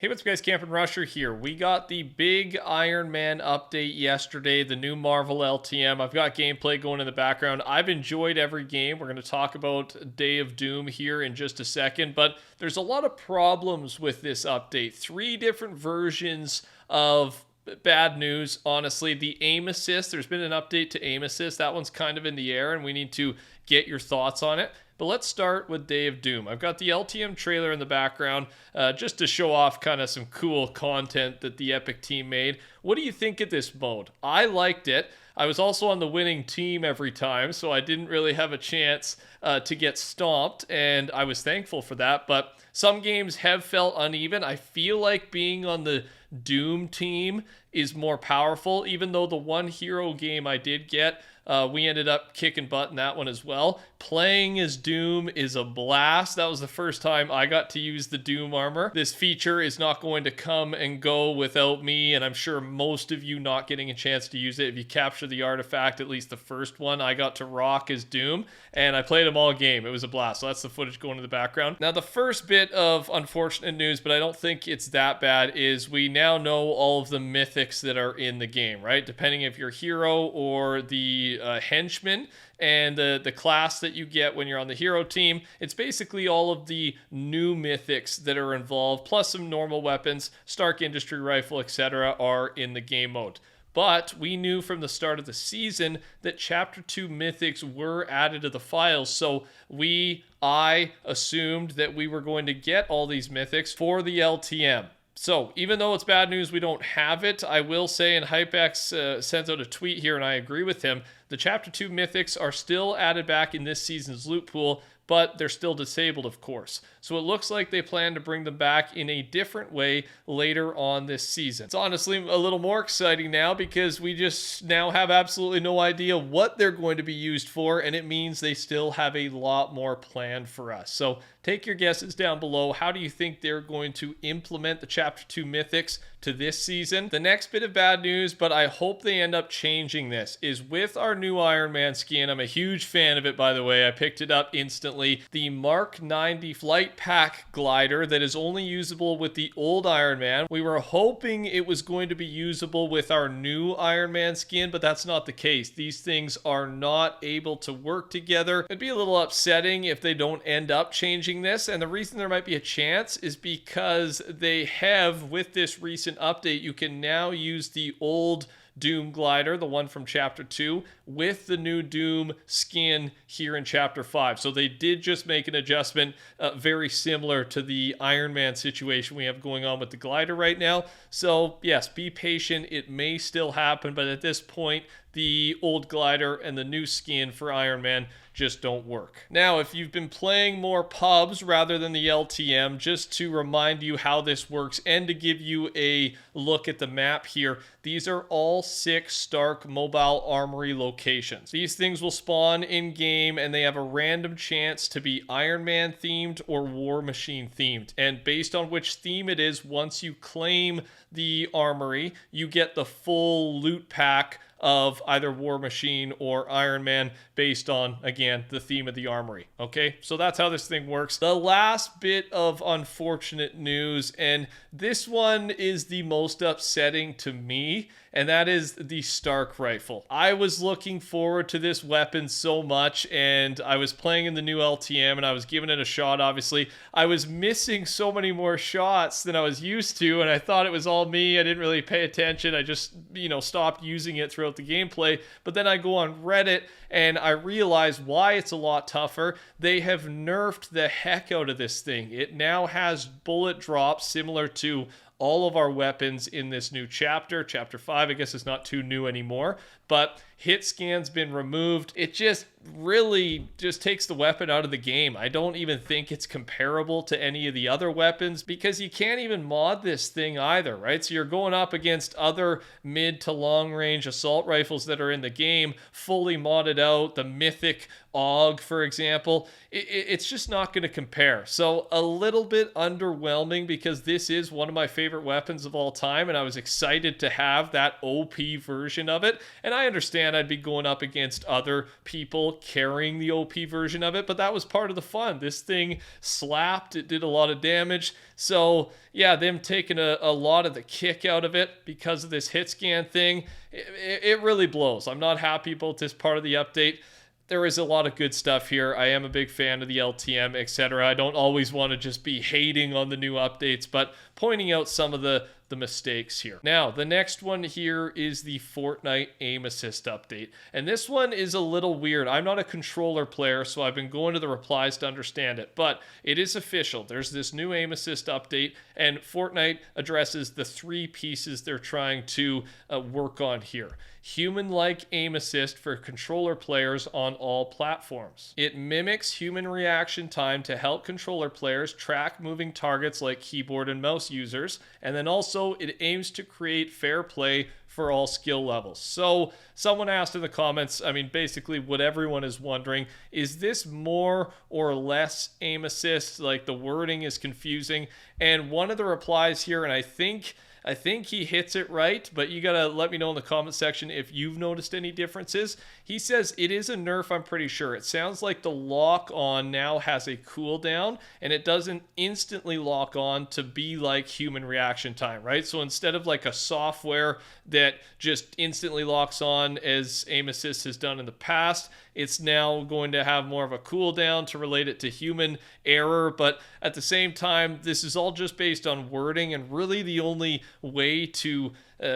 Hey, what's up guys, TheCampingRusher here. We got the big Iron Man update yesterday, the new Marvel LTM. I've got gameplay going in the background. I've enjoyed every game. We're going to talk about Day of Doom here in just a second, but there's a lot of problems with this update. 3 different versions of bad news, honestly. The aim assist, there's been an update to aim assist. That one's kind of in the air, and we need to get your thoughts on it. But let's start with Day of Doom. I've got the LTM trailer in the background just to show off kind of some cool content that the Epic team made. What do you think of this mode? I liked it. I was also on the winning team every time, so I didn't really have a chance to get stomped, and I was thankful for that. But some games have felt uneven. I feel like being on the Doom team is more powerful, even though the one hero game I did get, we ended up kicking butt in that one as well. Playing as Doom is a blast. That was the first time I got to use the Doom armor. This feature is not going to come and go without me, and I'm sure most of you not getting a chance to use it. If you capture the artifact, at least the first one, I got to rock as Doom, and I played them all game. It was a blast. So that's the footage going in the background. Now, the first bit of unfortunate news, but I don't think it's that bad, is we now know all of the mythics that are in the game, right? Depending if you're hero or the henchman, and the class that you get when you're on the hero team. It's basically all of the new mythics that are involved, plus some normal weapons, Stark Industry Rifle, etc. are in the game mode. But we knew from the start of the season that Chapter 2 mythics were added to the files, so I assumed that we were going to get all these mythics for the LTM. So, even though it's bad news we don't have it, I will say, and HypeX sent out a tweet here, and I agree with him, the Chapter 2 mythics are still added back in this season's loot pool, but they're still disabled, of course. So it looks like they plan to bring them back in a different way later on this season. It's honestly a little more exciting now because we just now have absolutely no idea what they're going to be used for, and it means they still have a lot more planned for us. So take your guesses down below. How do you think they're going to implement the Chapter 2 mythics to this season? The next bit of bad news, but I hope they end up changing this, is with our new Iron Man skin. I'm a huge fan of it, by the way. I picked it up instantly. The Mark 90 Flight Pack glider that is only usable with the old Iron Man. We were hoping it was going to be usable with our new Iron Man skin, but that's not the case. These things are not able to work together. It'd be a little upsetting if they don't end up changing this, and the reason there might be a chance is because they have, with this recent update, you can now use the old Doom glider, the one from Chapter 2, with the new Doom skin here in Chapter 5. So they did just make an adjustment very similar to the Iron Man situation we have going on with the glider right now. So yes, be patient. It may still happen, but at this point, the old glider and the new skin for Iron Man just don't work. Now, if you've been playing more pubs rather than the LTM, just to remind you how this works and to give you a look at the map here, these are all 6 Stark Mobile Armory locations. These things will spawn in-game, and they have a random chance to be Iron Man themed or War Machine themed. And based on which theme it is, once you claim the Armory, you get the full loot pack of either War Machine or Iron Man based on, again, the theme of the Armory. Okay, so that's how this thing works. The last bit of unfortunate news, and this one is the most upsetting to me, and that is the Stark rifle. I was looking forward to this weapon so much, and I was playing in the new LTM, and I was giving it a shot, obviously. I was missing so many more shots than I was used to, and I thought it was all me. I didn't really pay attention. I just, stopped using it throughout the gameplay. But then I go on Reddit, and I realize why it's a lot tougher. They have nerfed the heck out of this thing. It now has bullet drops similar to all of our weapons in this new chapter. Chapter 5, I guess, is not too new anymore, but hit scan's been removed. It just really just takes the weapon out of the game. I don't even think it's comparable to any of the other weapons because you can't even mod this thing either, right? So you're going up against other mid to long range assault rifles that are in the game, fully modded out, the mythic AUG, for example, it's just not going to compare. So a little bit underwhelming because this is one of my favorite weapons of all time, and I was excited to have that OP version of it. And I understand I'd be going up against other people carrying the OP version of it, but that was part of the fun. This thing slapped, it did a lot of damage. So yeah, them taking a lot of the kick out of it because of this hit scan thing, it really blows. I'm not happy about this part of the update. There is a lot of good stuff here. I am a big fan of the LTM, etc. I don't always want to just be hating on the new updates, but pointing out some of the mistakes here. Now, the next one here is the Fortnite aim assist update. And this one is a little weird. I'm not a controller player, so I've been going to the replies to understand it, but it is official. There's this new aim assist update, and Fortnite addresses the 3 pieces they're trying to work on here. Human-like aim assist for controller players on all platforms. It mimics human reaction time to help controller players track moving targets like keyboard and mouse users, and then also it aims to create fair play for all skill levels. So someone asked in the comments, I mean, basically what everyone is wondering, is this more or less aim assist? Like, the wording is confusing. And one of the replies here, and I think he hits it right, but you gotta let me know in the comment section if you've noticed any differences. He says it is a nerf, I'm pretty sure. It sounds like the lock on now has a cooldown, and it doesn't instantly lock on to be like human reaction time, right? So instead of like a software that just instantly locks on as aim assist has done in the past, it's now going to have more of a cooldown to relate it to human error. But at the same time, this is all just based on wording, and really the only way to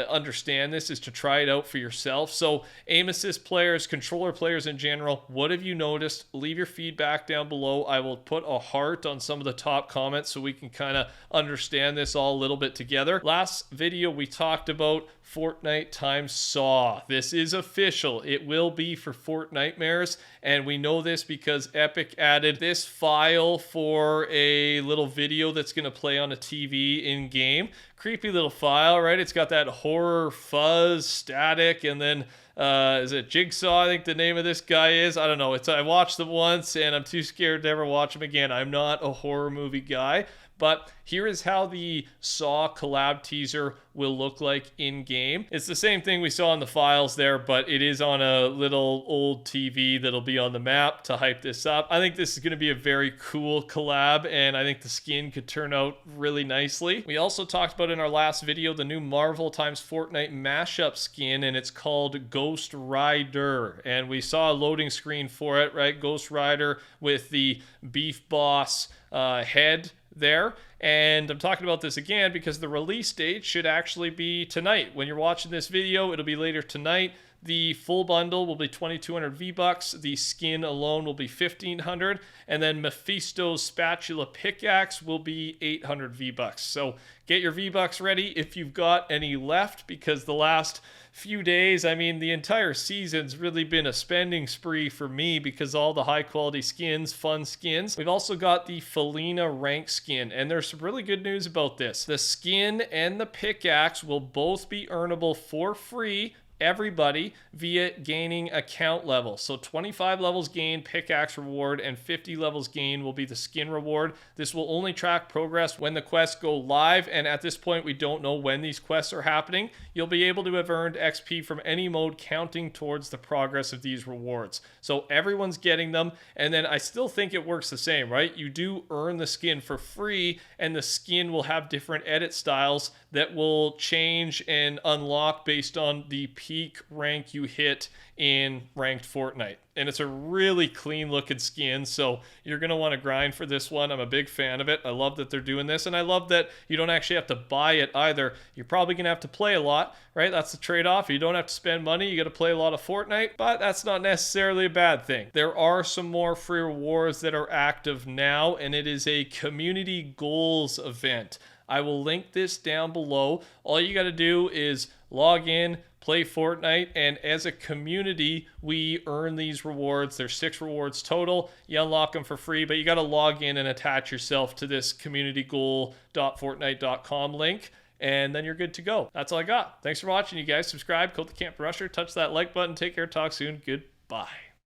understand this is to try it out for yourself. So aim assist players, controller players in general, what have you noticed? Leave your feedback down below. I will put a heart on some of the top comments so we can kind of understand this all a little bit together. Last video we talked about Fortnite Times Saw. This is official. It will be for Fortnitemares, and we know this because Epic added this file for a little video that's going to play on a TV in game. Creepy little file, right? It's got that horror fuzz static, and then is it Jigsaw, I think the name of this guy is? I don't know. I watched them once and I'm too scared to ever watch them again. I'm not a horror movie guy. But here is how the Saw collab teaser will look like in game. It's the same thing we saw in the files there, but it is on a little old TV that'll be on the map to hype this up. I think this is going to be a very cool collab, and I think the skin could turn out really nicely. We also talked about in our last video the new Marvel times Fortnite mashup skin, and it's called Ghost Rider. And we saw a loading screen for it, right? Ghost Rider with the Beef Boss head there. And I'm talking about this again because the release date should actually be tonight. When you're watching this video, it'll be later tonight. The full bundle will be 2,200 V-Bucks. The skin alone will be 1,500. And then Mephisto's spatula pickaxe will be 800 V-Bucks. So get your V-Bucks ready if you've got any left, because the last few days, I mean, the entire season's really been a spending spree for me because all the high quality skins, fun skins. We've also got the Felina rank skin, and there's some really good news about this. The skin and the pickaxe will both be earnable for free, everybody, via gaining account level. So 25 levels gained, pickaxe reward, and 50 levels gained will be the skin reward. This will only track progress when the quests go live, and at this point we don't know when these quests are happening. You'll be able to have earned XP from any mode counting towards the progress of these rewards. So everyone's getting them, and then I still think it works the same, right? You do earn the skin for free, and the skin will have different edit styles that will change and unlock based on the peak rank you hit in ranked Fortnite. And it's a really clean looking skin, so you're going to want to grind for this one. I'm a big fan of it. I love that they're doing this, and I love that you don't actually have to buy it either. You're probably going to have to play a lot, right? That's the trade-off. You don't have to spend money. You got to play a lot of Fortnite, but that's not necessarily a bad thing. There are some more free rewards that are active now, and it is a community goals event. I will link this down below. All you got to do is log in, play Fortnite, and as a community, we earn these rewards. There's 6 rewards total. You unlock them for free, but you got to log in and attach yourself to this communitygoal.fortnite.com link, and then you're good to go. That's all I got. Thanks for watching, you guys. Subscribe, code TheCampingRusher, touch that like button. Take care, talk soon. Goodbye.